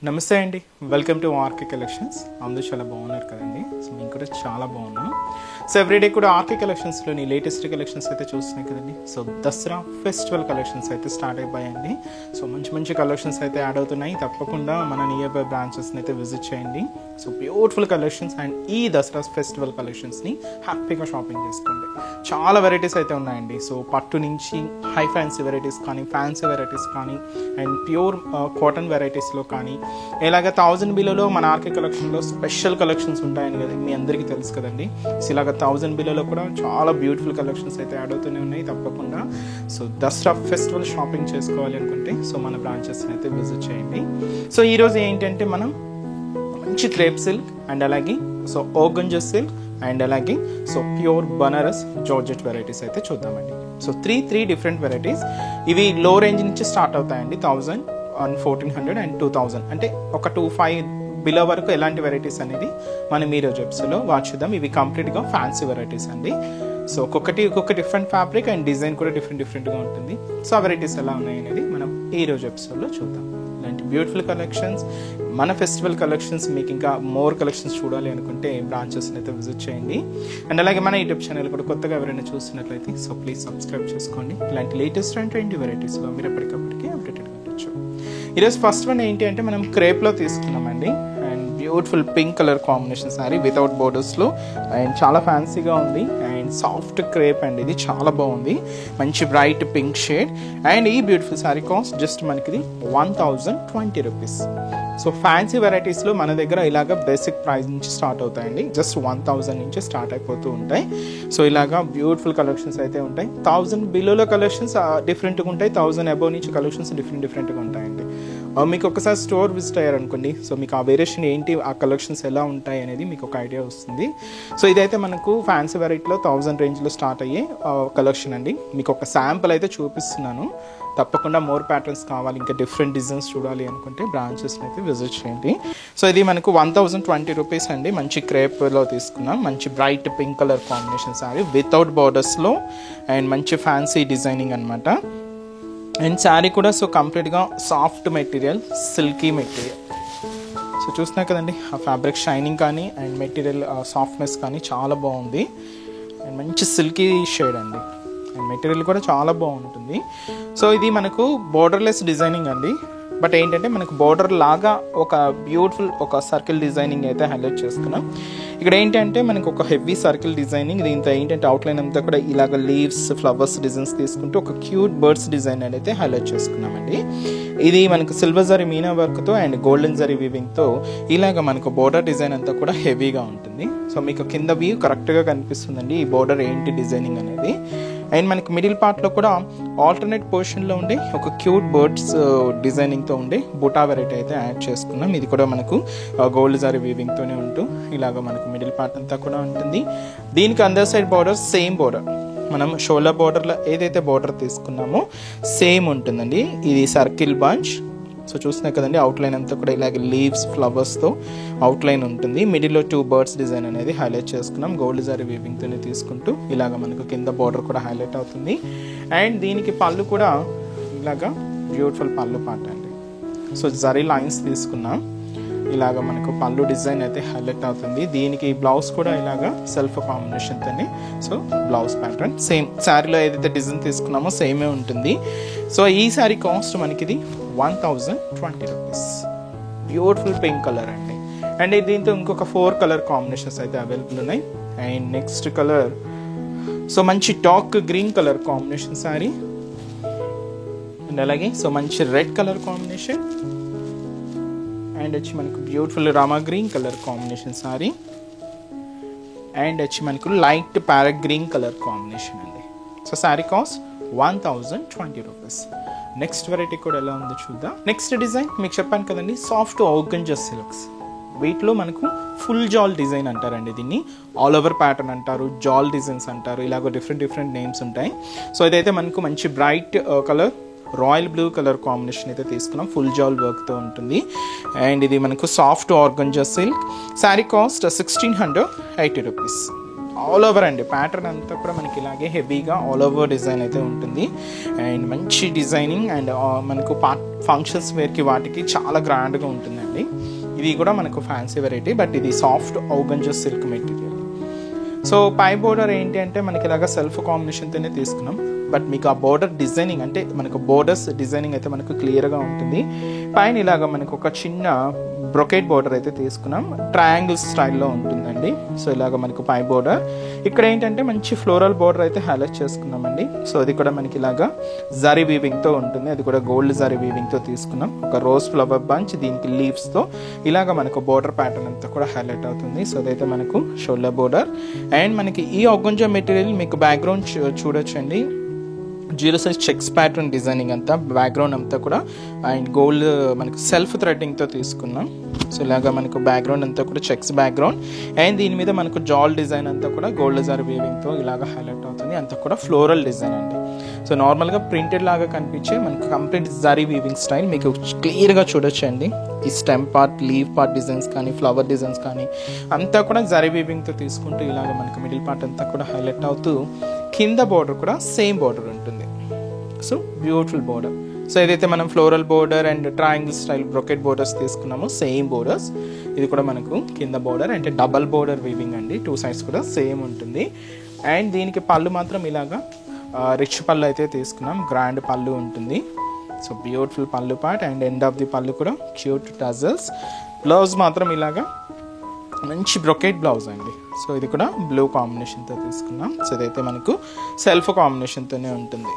నమస్తే అండి, welcome to RK collections. అందరూ చాలా బాగున్నారు కదండి. సో మేము కూడా చాలా బాగున్నాం. సో ఎవ్రీడే కూడా ఆర్కే కలెక్షన్స్లోని లేటెస్ట్ కలెక్షన్స్ అయితే చూస్తున్నాయి కదండి. సో దసరా ఫెస్టివల్ కలెక్షన్స్ అయితే స్టార్ట్ అయిపోయాయండి. సో మంచి మంచి కలెక్షన్స్ అయితే యాడ్ అవుతున్నాయి. తప్పకుండా మన నియర్ బై బ్రాంచెస్ని అయితే విజిట్ చేయండి. సో బ్యూటిఫుల్ కలెక్షన్స్ అండ్ ఈ దసరా ఫెస్టివల్ కలెక్షన్స్ని హ్యాపీగా షాపింగ్ చేసుకోండి. చాలా వెరైటీస్ అయితే ఉన్నాయండి. సో పట్టు నుంచి హై ఫ్యాన్సీ వెరైటీస్ కానీ, ఫ్యాన్సీ వెరైటీస్ కానీ, అండ్ ప్యూర్ కాటన్ వెరైటీస్లో కానీ, ఇలాగ 1000 బిలోలో మన ఆర్కే కలెక్షన్లో స్పెషల్ కలెక్షన్స్ ఉంటాయని కదా మీ అందరికీ తెలుసు కదండి. సో ఇలాగ 1000 బిలోలో కూడా చాలా బ్యూటిఫుల్ కలెక్షన్స్ అయితే యాడ్ అవుతూనే ఉన్నాయి. తప్పకుండా సో దసరా ఫెస్టివల్ షాపింగ్ చేసుకోవాలి అనుకుంటే సో మన బ్రాంచెస్ని అయితే విజిట్ చేయండి. సో ఈరోజు ఏంటంటే మనం మంచి క్రేప్ సిల్క్ అండ్ అలాగే సో ఓర్గంజా సిల్క్ అండ్ అలాగే so pure Banaras georgette varieties అయితే చూద్దామండి. So three different varieties. ఇవి లో రేంజ్ నుంచి స్టార్ట్ అవుతాయండి. 1000 అండ్ 1400 అండ్ 2000 అంటే ఒక 25 బిలో వరకు ఎలాంటి వెరైటీస్ అనేది మనం ఈరోజు ఎపిసోడ్లో వాచ్ చేద్దాం. ఇవి కంప్లీట్గా ఫ్యాన్సీ వెరైటీస్ అండి. సో ఒక్కొక్క డిఫరెంట్ ఫ్యాబ్రిక్ అండ్ డిజైన్ కూడా డిఫరెంట్గా ఉంటుంది. సో ఆ వెరైటీస్ ఎలా ఉన్నాయి అనేది మనం ఈరోజు ఎపిసోడ్లో చూద్దాం. ఇలాంటి బ్యూటిఫుల్ కలెక్షన్స్, మన ఫెస్టివల్ కలెక్షన్స్, మీకు ఇంకా మోర్ కలెక్షన్స్ చూడాలి అనుకుంటే బ్రాంచెస్ని అయితే విజిట్ చేయండి. అండ్ అలాగే మన యూట్యూబ్ ఛానల్ కూడా కొత్తగా ఎవరైనా చూస్తున్నట్లయితే సో ప్లీజ్ సబ్స్క్రైబ్ చేసుకోండి. ఇలాంటి లేటెస్ట్ అండ్ ట్రెండీ వెరైటీస్లో మీరు ఎప్పటికప్పటికీ అప్డేటెడ్గా ఉండొచ్చు. ఈరోజు ఫస్ట్ వన్ ఏంటి అంటే మనం క్రేప్లో తీసుకున్నామండి. And beautiful pink colour combination sari without బోర్డర్స్లో అండ్ చాలా ఫ్యాన్సీగా ఉంది. అండ్ సాఫ్ట్ క్రేప్ అండ్ ఇది చాలా బాగుంది. మంచి బ్రైట్ పింక్ షేడ్. అండ్ ఈ బ్యూటిఫుల్ శారీ కాస్ట్ జస్ట్ మనకి 1020 రూపీస్. సో ఫ్యాన్సీ వెరైటీస్లో మన దగ్గర ఇలాగ బేసిక్ ప్రైస్ నుంచి స్టార్ట్ అవుతాయండి. జస్ట్ 1000 నుంచి స్టార్ట్ అయిపోతూ ఉంటాయి. సో ఇలాగా బ్యూటిఫుల్ కలెక్షన్స్ అయితే ఉంటాయి. 1000 బిలోలో కలెక్షన్స్ డిఫరెంట్గా ఉంటాయి. 1000 అబోవ్ నుంచి కలెక్షన్స్ డిఫరెంట్గా ఉంటాయండి. మీకు ఒకసారి స్టోర్ విజిట్ అయ్యారనుకోండి, సో మీకు ఆ వేరియేషన్ ఏంటి, ఆ కలెక్షన్స్ ఎలా ఉంటాయి అనేది మీకు ఒక ఐడియా వస్తుంది. సో ఇదైతే మనకు ఫ్యాన్సీ వెరైటీలో 1000 రేంజ్లో స్టార్ట్ అయ్యే కలెక్షన్ అండి. మీకు ఒక శాంపుల్ అయితే చూపిస్తున్నాను. తప్పకుండా మోర్ ప్యాటర్న్స్ కావాలి, ఇంకా డిఫరెంట్ డిజైన్స్ చూడాలి అనుకుంటే బ్రాంచెస్ని అయితే విజిట్ చేయండి. సో ఇది మనకు 1020 రూపీస్ అండి. మంచి క్రేప్లో తీసుకున్నాం. మంచి bright pink colour combination sari without బార్డర్స్లో అండ్ మంచి ఫ్యాన్సీ డిజైనింగ్ అనమాట. అండ్ శారీ కూడా సో కంప్లీట్గా soft material, silky material. So చూస్తున్నారు కదండి, ఆ ఫ్యాబ్రిక్ షైనింగ్ కానీ అండ్ మెటీరియల్ సాఫ్ట్నెస్ కానీ చాలా బాగుంది. అండ్ మంచి సిల్కీ షేడ్ అండి. అండ్ మెటీరియల్ కూడా చాలా బాగుంటుంది. సో ఇది మనకు బోర్డర్లెస్ డిజైనింగ్ అండి. బట్ ఏంటంటే మనకు బోర్డర్ లాగా ఒక బ్యూటిఫుల్ ఒక సర్కిల్ డిజైనింగ్ అయితే హైలైట్ చేసుకున్నాం. ఇక్కడ ఏంటంటే మనకు ఒక హెవీ సర్కిల్ డిజైనింగ్. దీంతో ఏంటంటే అవుట్లైన్ అంతా కూడా ఇలాగ లీవ్స్, ఫ్లవర్స్ డిజైన్స్ తీసుకుంటూ ఒక క్యూట్ బర్డ్స్ డిజైన్ అయితే హైలైట్ చేసుకున్నామండి. ఇది మనకు సిల్వర్ జరీ మీనా వర్క్తో అండ్ గోల్డెన్ జరీ వీవింగ్తో ఇలాగ మనకు బోర్డర్ డిజైన్ అంతా కూడా హెవీగా ఉంటుంది. సో మీకు కింద వ్యూ కరెక్ట్గా కనిపిస్తుందండి ఈ బోర్డర్ ఏంటి డిజైనింగ్ అనేది. అండ్ మనకి మిడిల్ పార్ట్లో కూడా ఆల్టర్నేట్ పొజిషన్లో ఉండే ఒక క్యూట్ బర్డ్స్ డిజైనింగ్తో ఉండే బుటా వెరైటీ అయితే యాడ్ చేసుకున్నాం. ఇది కూడా మనకు గోల్డ్ జరీ వీవింగ్తోనే ఉంటూ ఇలాగ మనకు మిడిల్ పార్ట్ అంతా కూడా ఉంటుంది. దీనికి అందర్ సైడ్ బార్డర్ సేమ్ బార్డర్, మనం షోల్డర్ బార్డర్లో ఏదైతే బార్డర్ తీసుకున్నామో సేమ్ ఉంటుందండి. ఇది సర్కిల్ బంచ్. సో చూస్తున్నాయి కదండి, అవుట్లైన్ అంతా కూడా ఇలాగ లీవ్స్, ఫ్లవర్స్తో అవుట్లైన్ ఉంటుంది. మిడిల్లో 2 బర్డ్స్ డిజైన్ అనేది హైలైట్ చేసుకున్నాం. గోల్డ్ జరీ వీవింగ్తోనే తీసుకుంటూ ఇలాగ మనకు కింద బార్డర్ కూడా హైలైట్ అవుతుంది. అండ్ దీనికి పళ్ళు కూడా ఇలాగ బ్యూటిఫుల్ పళ్ళు పాట అండి. సో జరీ లైన్స్ తీసుకున్నాం. ఇలాగ మనకు పళ్ళు డిజైన్ అయితే హైలైట్ అవుతుంది. దీనికి బ్లౌజ్ కూడా ఇలాగ సెల్ఫ్ కాంబినేషన్తోనే సో బ్లౌజ్ ప్యాటర్న్ సేమ్ శారీలో ఏదైతే డిజైన్ తీసుకున్నామో సేమే ఉంటుంది. సో ఈ శారీ కాస్ట్ మనకి 1020 రూపీస్. బ్యూటిఫుల్ పింక్ కలర్ అండి. అండ్ దీంతో ఇంకొక 4 కలర్ కాంబినేషన్స్ అయితే అవైలబుల్ ఉన్నాయి. అండ్ నెక్స్ట్ కలర్ సో మంచి dark green colour combination sari. And అలాగే సో మంచి రెడ్ కలర్ కాంబినేషన్. అండ్ వచ్చి మనకు beautiful Rama green colour combination sari. And వచ్చి మనకు light parrot green colour combination అండి. So sari cost 1020 rupees. Next variety కూడా ఎలా ఉందో చూద్దాం. నెక్స్ట్ డిజైన్ మీకు చెప్పాను కదండి, సాఫ్ట్ ఆర్గంజా సిల్క్స్. వీటిలో మనకు ఫుల్ జాల్ డిజైన్ అంటారండి. దీన్ని ఆల్ ఓవర్ ప్యాటర్న్ అంటారు, జాల్ డిజైన్స్ అంటారు. ఇలాగ డిఫరెంట్ నేమ్స్ ఉంటాయి. సో ఇదైతే మనకు మంచి bright colour royal blue colour combination అయితే తీసుకున్నాం. ఫుల్ జాల్ వర్క్తో ఉంటుంది. అండ్ ఇది మనకు soft organza silk. Sari cost 1680 rupees. All over అండి. ప్యాటర్న్ అంతా కూడా మనకి ఇలాగే హెవీగా ఆల్ ఓవర్ డిజైన్ అయితే ఉంటుంది. అండ్ మంచి డిజైనింగ్ అండ్ మనకు ఫంక్షన్స్ వేర్కి వాటికి చాలా గ్రాండ్గా ఉంటుందండి. ఇది కూడా మనకు ఫ్యాన్సీ వెరైటీ, బట్ ఇది soft organza silk material. So పై బోర్డర్ ఏంటి అంటే మనకి ఇలాగా సెల్ఫ్ కాంబినేషన్తోనే తీసుకున్నాం. బట్ మీకు ఆ బోర్డర్ డిజైనింగ్ అంటే మనకు బోర్డర్స్ డిజైనింగ్ అయితే మనకు క్లియర్గా ఉంటుంది. పైన ఇలాగ మనకు ఒక చిన్న బ్రొకెట్ బోర్డర్ అయితే తీసుకున్నాం. ట్రయాంగిల్ స్టైల్లో ఉంటుందండి. సో ఇలాగ మనకు పై బోర్డర్. ఇక్కడ ఏంటంటే మంచి ఫ్లోరల్ బోర్డర్ అయితే హైలైట్ చేసుకున్నామండి. సో అది కూడా మనకి ఇలాగా జరీ వీవింగ్తో ఉంటుంది. అది కూడా గోల్డ్ జరీ వీవింగ్తో తీసుకున్నాం. ఒక రోజ్ ఫ్లవర్ బంచ్, దీనికి లీవ్స్తో ఇలాగ మనకు బోర్డర్ ప్యాటర్న్ అంతా కూడా హైలైట్ అవుతుంది. సో అదైతే మనకు షోల్డర్ బోర్డర్. అండ్ మనకి ఈ ఆర్గంజా మెటీరియల్ మీకు బ్యాక్గ్రౌండ్ చూడొచ్చండి. 0 size చెక్స్ ప్యాటర్న్ డిజైనింగ్ అంతా బ్యాక్గ్రౌండ్ అంతా కూడా అండ్ గోల్డ్ మనకు సెల్ఫ్ థ్రెడ్డింగ్తో తీసుకున్నాం. సో ఇలాగా మనకు బ్యాక్గ్రౌండ్ అంతా కూడా చెక్స్ బ్యాక్గ్రౌండ్ అండ్ దీని మీద మనకు జాల్ డిజైన్ అంతా కూడా గోల్డ్ జరీ వీవింగ్తో ఇలాగ హైలైట్ అవుతుంది. అంతా కూడా ఫ్లోరల్ డిజైన్ అండి. సో నార్మల్గా ప్రింటెడ్ లాగా కనిపించే మనకు కంప్లీట్ జరీ వీవింగ్ స్టైల్ మీకు క్లియర్గా చూడొచ్చండి. ఈ stem part, leave part designs కానీ ఫ్లవర్ డిజైన్స్ కానీ అంతా కూడా జరీ వీవింగ్తో తీసుకుంటూ ఇలాగ మనకు మిడిల్ పార్ట్ అంతా కూడా హైలైట్ అవుతూ కింద బోర్డర్ కూడా సేమ్ బోర్డర్ ఉంటుంది. So beautiful border. సో ఏదైతే మనం floral border and triangle style brocade borders తీసుకున్నామో సేమ్ బోర్డర్స్ ఇది కూడా మనకు కింద బోర్డర్ అంటే డబల్ బోర్డర్ వీవింగ్ అండి. 2 sides కూడా సేమ్ ఉంటుంది. అండ్ దీనికి పళ్ళు మాత్రం ఇలాగా రిచ్ పళ్ళు అయితే తీసుకున్నాం. గ్రాండ్ పళ్ళు ఉంటుంది. సో బ్యూటిఫుల్ పళ్ళు part and end of the పళ్ళు కూడా క్యూట్ టజల్స్. బ్లౌజ్ మాత్రం ఇలాగా మంచి బ్రొకెట్ బ్లౌజ్ అండి. సో ఇది కూడా బ్లూ కాంబినేషన్తో తీసుకున్నాం. సో ఇదైతే మనకు సెల్ఫ్ కాంబినేషన్తోనే ఉంటుంది.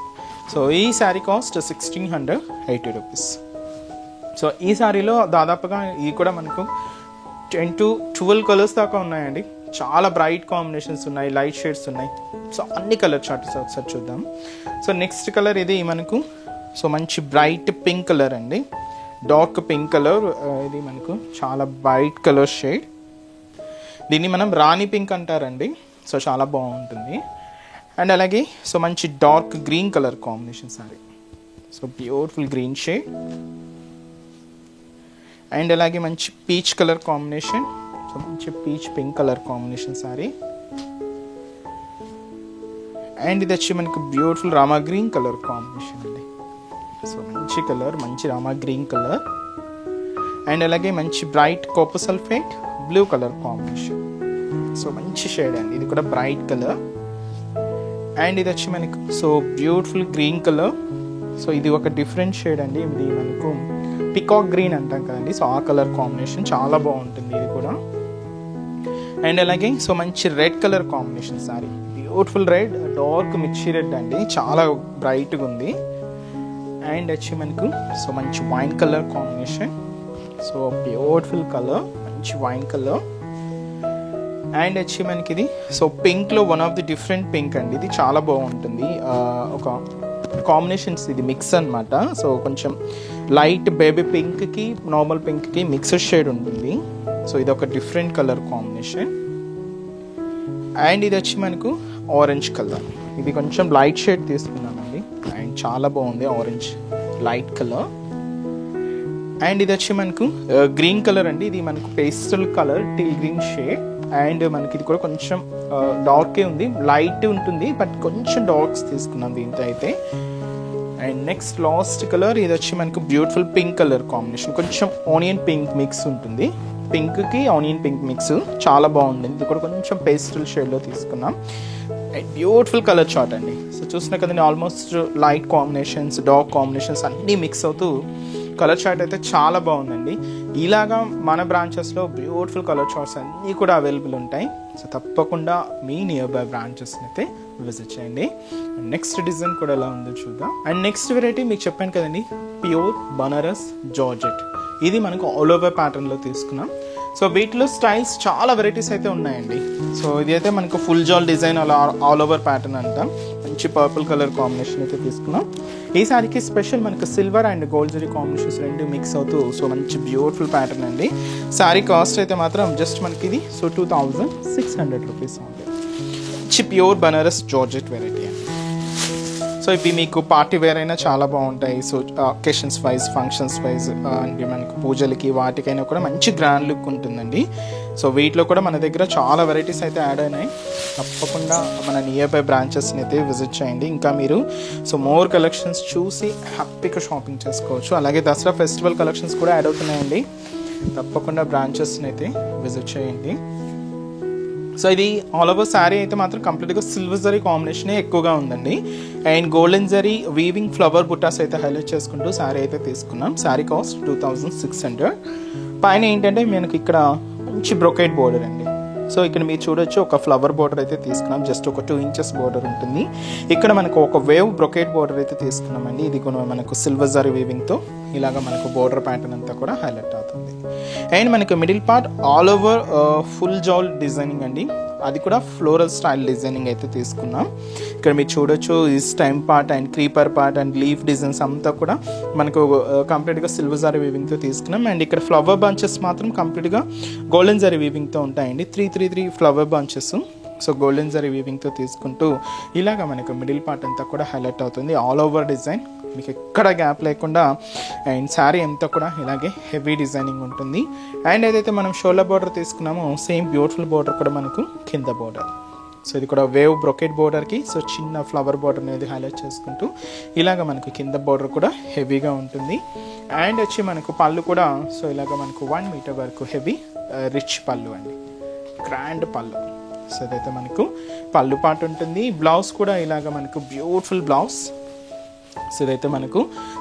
సో ఈ శారీ కాస్ట్ 1680 రూపీస్. సో ఈ శారీలో దాదాపుగా ఇది కూడా మనకు 10 to 12 కలర్స్ దాకా ఉన్నాయండి. చాలా బ్రైట్ కాంబినేషన్స్ ఉన్నాయి, లైట్ షేడ్స్ ఉన్నాయి. సో అన్ని కలర్ చార్ట్స్ ఒకసారి చూద్దాం. సో నెక్స్ట్ కలర్ ఇది మనకు సో మంచి బ్రైట్ పింక్ కలర్ అండి. Dark pink colour. ఇది మనకు చాలా బ్రైట్ కలర్ షేడ్. దీన్ని మనం రాణి పింక్ అంటారండి. సో చాలా బాగుంటుంది. అండ్ అలాగే సో మంచి dark green colour combination sorry. So beautiful green shade. And అలాగే మంచి పీచ్ కలర్ కాంబినేషన్. సో మంచి peach pink colour combination sari. And ఇది వచ్చి మనకు beautiful Rama green colour combination అండి. సో మంచి కలర్, మంచి రామా గ్రీన్ కలర్. అండ్ అలాగే మంచి bright copper sulphate blue colour combination. So మంచి షేడ్ అండి. ఇది కూడా బ్రైట్ కలర్. అండ్ ఇది వచ్చి మనకు so beautiful green colour. So ఇది ఒక డిఫరెంట్ షేడ్ అండి. ఇది మనకు పికాక్ గ్రీన్ అంటాం కదండి. సో ఆ కలర్ కాంబినేషన్ చాలా బాగుంటుంది ఇది కూడా. అండ్ అలాగే సో మంచి red colour combination sari. Beautiful red, dark మిర్చి రెడ్ అండి. చాలా బ్రైట్గా ఉంది. అండ్ వచ్చి మనకు సో మంచి wine colour combination. So beautiful colour, మంచి వైన్ కలర్. అండ్ వచ్చి మనకి ఇది సో పింక్లో one of the different pink అండి. ఇది చాలా బాగుంటుంది. ఒక కాంబినేషన్స్ ఇది మిక్స్ అనమాట. సో కొంచెం లైట్ బేబీ పింక్కి నార్మల్ పింక్కి మిక్స్డ్ షేడ్ ఉంటుంది. సో ఇది ఒక డిఫరెంట్ కలర్ కాంబినేషన్. అండ్ ఇది వచ్చి మనకు ఆరెంజ్ కలర్. ఇది కొంచెం లైట్ షేడ్ తీసుకున్నామండి. అండ్ చాలా బాగుంది ఆరెంజ్ లైట్ కలర్. అండ్ ఇది వచ్చి మనకు గ్రీన్ కలర్ అండి. ఇది మనకు pastel colour teal green shade. And మనకి ఇది కూడా కొంచెం డార్కే ఉంది, లైట్ ఉంటుంది బట్ కొంచెం డార్క్స్ తీసుకున్నాం దీంతో అయితే. అండ్ నెక్స్ట్ లాస్ట్ కలర్ ఇది వచ్చి మనకు బ్యూటిఫుల్ పింక్ కలర్ కాంబినేషన్. కొంచెం ఆనియన్ పింక్ మిక్స్ ఉంటుంది. పింక్కి ఆనియన్ పింక్ మిక్స్ చాలా బాగుంటుంది. ఇది కూడా కొంచెం పేస్టల్ షేడ్లో తీసుకున్నాం. బ్యూటిఫుల్ కలర్ చార్ట్ అండి. సో చూసినా కదండి almost light combinations, dark combinations అన్నీ మిక్స్ అవుతూ కలర్ చార్ట్ అయితే చాలా బాగుందండి. ఇలాగా మన బ్రాంచెస్లో బ్యూటిఫుల్ కలర్ చార్ట్స్ అన్నీ కూడా అవైలబుల్ ఉంటాయి. సో తప్పకుండా మీ నియర్ బై బ్రాంచెస్ని అయితే విజిట్ చేయండి. నెక్స్ట్ డిజైన్ కూడా ఎలా ఉందో చూద్దాం. అండ్ నెక్స్ట్ వెరైటీ మీకు చెప్పాను కదండి, ప్యూర్ బనారస్ జార్జెట్. ఇది మనకు ఆల్ ఓవర్ ప్యాటర్న్లో తీసుకున్నాం. సో వీటిలో స్టైల్స్ చాలా వెరైటీస్ అయితే ఉన్నాయండి. సో ఇది అయితే మనకు ఫుల్ జాల్ డిజైన్ అలా ఆల్ ఓవర్ ప్యాటర్న్ అంటాం. మంచి పర్పుల్ కలర్ కాంబినేషన్ అయితే తీసుకున్నాం. ఈ సారీకి స్పెషల్ మనకు silver and gold zari combinations రెండు మిక్స్ అవుతూ సో మంచి బ్యూటిఫుల్ ప్యాటర్న్ అండి. సారీ కాస్ట్ అయితే మాత్రం జస్ట్ మనకి ఇది సో 2600 రూపీస్ ఉంది. మంచి ప్యూర్ బనారస్ జార్జెట్ వెరైటీ అండి. సో సో ఇవి మీకు పార్టీ వేర్ అయినా చాలా బాగుంటాయి. So occasions wise, functions wise and మనకు పూజలకి వాటికైనా కూడా మంచి గ్రాండ్ లుక్ ఉంటుందండి. సో వీటిలో కూడా మన దగ్గర చాలా వెరైటీస్ అయితే యాడ్ అయినాయి. తప్పకుండా మన నియర్ బై బ్రాంచెస్ని అయితే విజిట్ చేయండి. ఇంకా మీరు సో మోర్ కలెక్షన్స్ చూసి హ్యాపీగా షాపింగ్ చేసుకోవచ్చు. అలాగే దసరా ఫెస్టివల్ కలెక్షన్స్ కూడా యాడ్ అవుతున్నాయండి. తప్పకుండా బ్రాంచెస్ని అయితే విజిట్ చేయండి. సో ఇది ఆల్ ఓవర్ శారీ అయితే మాత్రం కంప్లీట్గా సిల్వర్ జరీ కాంబినేషనే ఎక్కువగా ఉందండి. And golden zari weaving flower బుట్టాస్ అయితే హైలైట్ చేసుకుంటూ శారీ అయితే తీసుకున్నాం. శారీ కాస్ట్ 2600. పైన ఏంటంటే మనకి ఇక్కడ మంచి బ్రొకేట్ బోర్డర్ అండి. సో ఇక్కడ మీరు చూడొచ్చు, ఒక ఫ్లవర్ బోర్డర్ అయితే తీసుకున్నాం. జస్ట్ ఒక 2 ఇంచెస్ బోర్డర్ ఉంటుంది. ఇక్కడ మనకు ఒక వేవ్ బ్రొకేట్ బోర్డర్ అయితే తీసుకున్నామండి. ఇది కూడా మనకు సిల్వర్ జరీ వీవింగ్తో ఇలాగ మనకు బోర్డర్ ప్యాటర్న్ అంతా కూడా హైలైట్ అవుతుంది. అండ్ మనకు middle part all over full జాల్ డిజైనింగ్ అండి. అది కూడా ఫ్లోరల్ స్టైల్ డిజైనింగ్ అయితే తీసుకున్నాం. ఇక్కడ మీరు చూడొచ్చు, ఈ stem part and creeper part and leaf designs అంతా కూడా మనకు కంప్లీట్గా సిల్వర్ జరీ వీవింగ్తో తీసుకున్నాం. అండ్ ఇక్కడ ఫ్లవర్ బంచెస్ మాత్రం కంప్లీట్గా గోల్డెన్ జరీ వీవింగ్తో ఉంటాయండి. 3 flower bunches. So golden zari వీవింగ్తో తీసుకుంటూ ఇలాగ మనకు మిడిల్ పార్ట్ అంతా కూడా హైలైట్ అవుతుంది. ఆల్ ఓవర్ డిజైన్ మీకు ఎక్కడ గ్యాప్ లేకుండా. అండ్ శారీ అంతా కూడా ఇలాగే హెవీ డిజైనింగ్ ఉంటుంది. అండ్ ఏదైతే మనం షోల్డర్ బోర్డర్ తీసుకున్నామో సేమ్ బ్యూటిఫుల్ బోర్డర్ కూడా మనకు కింద బోర్డర్. సో ఇది కూడా వేవ్ బ్రొకెట్ బోర్డర్కి సో చిన్న ఫ్లవర్ బోర్డర్ అనేది హైలైట్ చేసుకుంటూ ఇలాగ మనకు కింద బోర్డర్ కూడా హెవీగా ఉంటుంది. అండ్ వచ్చి మనకు పళ్ళు కూడా సో ఇలాగ మనకు 1 మీటర్ వరకు హెవీ రిచ్ పళ్ళు అండి, గ్రాండ్ పళ్ళు. సో ఇదైతే మనకు పళ్ళు పాటు ఉంటుంది. బ్లౌజ్ కూడా ఇలాగ మనకు బ్యూటిఫుల్ బ్లౌజ్. సో ఇదైతే మనకు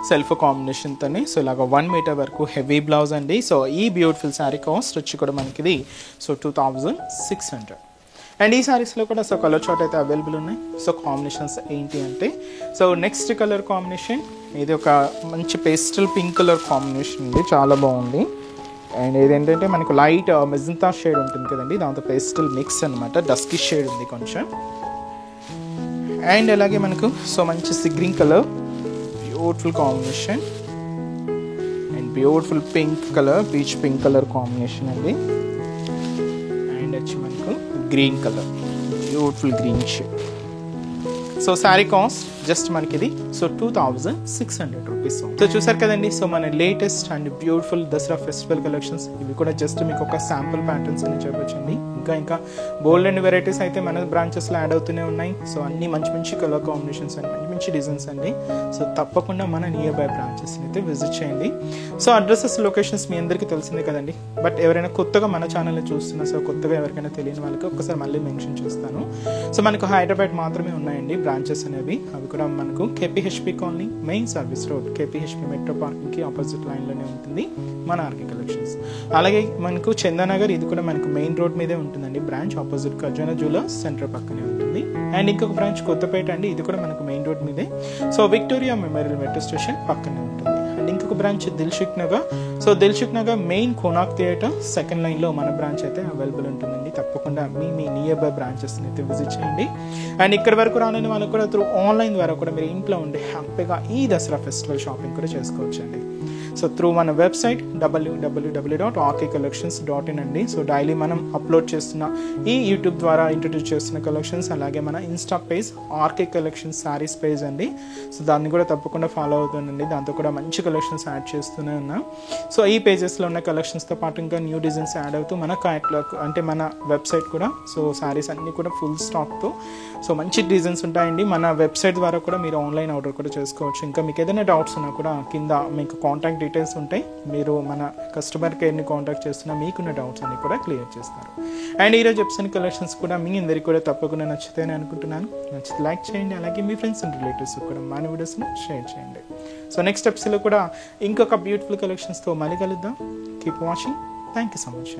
సెల్ఫ్ కాంబినేషన్తోనే సో ఇలాగ 1 మీటర్ వరకు హెవీ బ్లౌజ్ అండి. సో ఈ బ్యూటిఫుల్ శారీ కాస్ట్ వచ్చి కూడా మనకి ఇది సో 2600. అండ్ ఈ శారీస్లో కూడా సో కలర్ చార్ట్ అయితే అవైలబుల్ ఉన్నాయి. సో కాంబినేషన్స్ ఏంటి అంటే సో నెక్స్ట్ కలర్ కాంబినేషన్ ఇది ఒక మంచి పేస్టల్ పింక్ కలర్ కాంబినేషన్ ఉంది, చాలా బాగుంది. అండ్ ఏదేంటంటే మనకు లైట్ మెజంతా షేడ్ ఉంటుంది కదండి, దాంతో పేస్టల్ మిక్స్ అనమాట, డస్కీ షేడ్ ఉంది కొంచెం. అండ్ అలాగే మనకు సో మంచి green colour beautiful combination and beautiful pink colour, peach pink colour combination అండి. అండ్ వచ్చి మనకు green colour, beautiful green shade. So sari cost just మనకి ఇది సో 2600 రూపీస్. సో చూసారు కదండి, సో మన latest and beautiful Dasara festival collections. ఇవి కూడా జస్ట్ మీకు ఒక శాంపుల్ ప్యాటర్న్స్ అని చెప్పొచ్చండి. ఇంకా బోల్డ్ అండ్ వెరైటీస్ అయితే మన బ్రాంచెస్లో యాడ్ అవుతూనే ఉన్నాయి. సో అన్ని మంచి కలర్ కాంబినేషన్స్ అండ్ మంచి డిజైన్స్ అండి. సో తప్పకుండా మన నియర్ బై బ్రాంచెస్ని అయితే విజిట్ చేయండి. సో అడ్రసెస్, లొకేషన్స్ మీ అందరికీ తెలిసిందే కదండి. బట్ ఎవరైనా కొత్తగా మన ఛానల్ని చూస్తున్నా, సో కొత్తగా ఎవరికైనా తెలియని వాళ్ళకి ఒక్కసారి మళ్ళీ మెన్షన్ చేస్తాను. సో మనకు హైదరాబాద్ మాత్రమే ఉన్నాయండి బ్రాంచెస్ అనేవి. అవి కూడా మనకు KPHB colony, main service road, KPHB metro పార్కింగ్కి ఆపోజిట్ లైన్లోనే ఉంటుంది మన ఆర్కే కలెక్షన్స్. అలాగే మనకు చందానగర్, ఇది కూడా మనకు మెయిన్ రోడ్ మీదే ఉంటుందండి బ్రాంచ్, ఆపోజిట్ ఖజానా జ్యువెలర్స్ సెంటర్ పక్కనే ఉంటుంది. అండ్ ఇంకొక బ్రాంచ్ కొత్తపేట అండి, ఇది కూడా మనకు మెయిన్ రోడ్ మీదే. So Victoria memorial metro station పక్కనే ఉంటుంది. అండ్ ఇంకొక branch Dilsukh Nagar. So Dilsukh Nagar main Konark theatre second లైన్లో మన బ్రాంచ్ అయితే అవైలబుల్ ఉంటుందండి. తప్పకుండా మీ నియర్ బై బ్రాంచెస్ని అయితే విజిట్ చేయండి. అండ్ ఇక్కడ వరకు రాలేని వాళ్ళకు కూడా త్రూ ఆన్లైన్ ద్వారా కూడా మీరు ఇంట్లో ఉండి హ్యాపీగా ఈ దసరా ఫెస్టివల్ షాపింగ్ కూడా చేసుకోవచ్చండి. సో త్రూ మన వెబ్సైట్ www.rkcollections.in అండి. సో డైలీ మనం అప్లోడ్ చేస్తున్న ఈ యూట్యూబ్ ద్వారా ఇంట్రడ్యూస్ చేస్తున్న కలెక్షన్స్, అలాగే మన insta page RK collections sarees page అండి. సో దాన్ని కూడా తప్పకుండా ఫాలో అవుతుండండి. దాంతో కూడా మంచి కలెక్షన్స్ యాడ్ చేస్తూనే ఉన్నాం. సో ఈ పేజెస్లో ఉన్న కలెక్షన్స్తో పాటు ఇంకా న్యూ డిజైన్స్ యాడ్ అవుతూ మన క్యాటలాగ్ అంటే మన వెబ్సైట్ కూడా సో శారీస్ అన్నీ కూడా ఫుల్ స్టాక్తో సో మంచి డిజైన్స్ ఉంటాయండి. మన వెబ్సైట్ ద్వారా కూడా మీరు ఆన్లైన్ ఆర్డర్ కూడా చేసుకోవచ్చు. ఇంకా మీకు ఏదైనా డౌట్స్ ఉన్నా కూడా కింద మీకు కాంటాక్ట్ డీటెయిల్స్ ఉంటాయి. మీరు మన కస్టమర్ కేర్ని కాంటాక్ట్ చేస్తున్నా మీకున్న డౌట్స్ అన్ని కూడా క్లియర్ చేస్తారు. అండ్ ఈరోజు చెప్తున్న కలెక్షన్స్ కూడా మీ అందరికీ కూడా తప్పకుండా నచ్చుతాయని అనుకుంటున్నాను. నచ్చితే లైక్ చేయండి, అలాగే మీ ఫ్రెండ్స్ అండ్ రిలేటివ్స్ కూడా మన వీడియోస్ని షేర్ చేయండి. సో నెక్స్ట్ ఎపిసోడ్లో కూడా ఇంకొక బ్యూటిఫుల్ కలెక్షన్స్తో మళ్ళీ కలుద్దాం. Keep watching. Thank you so much.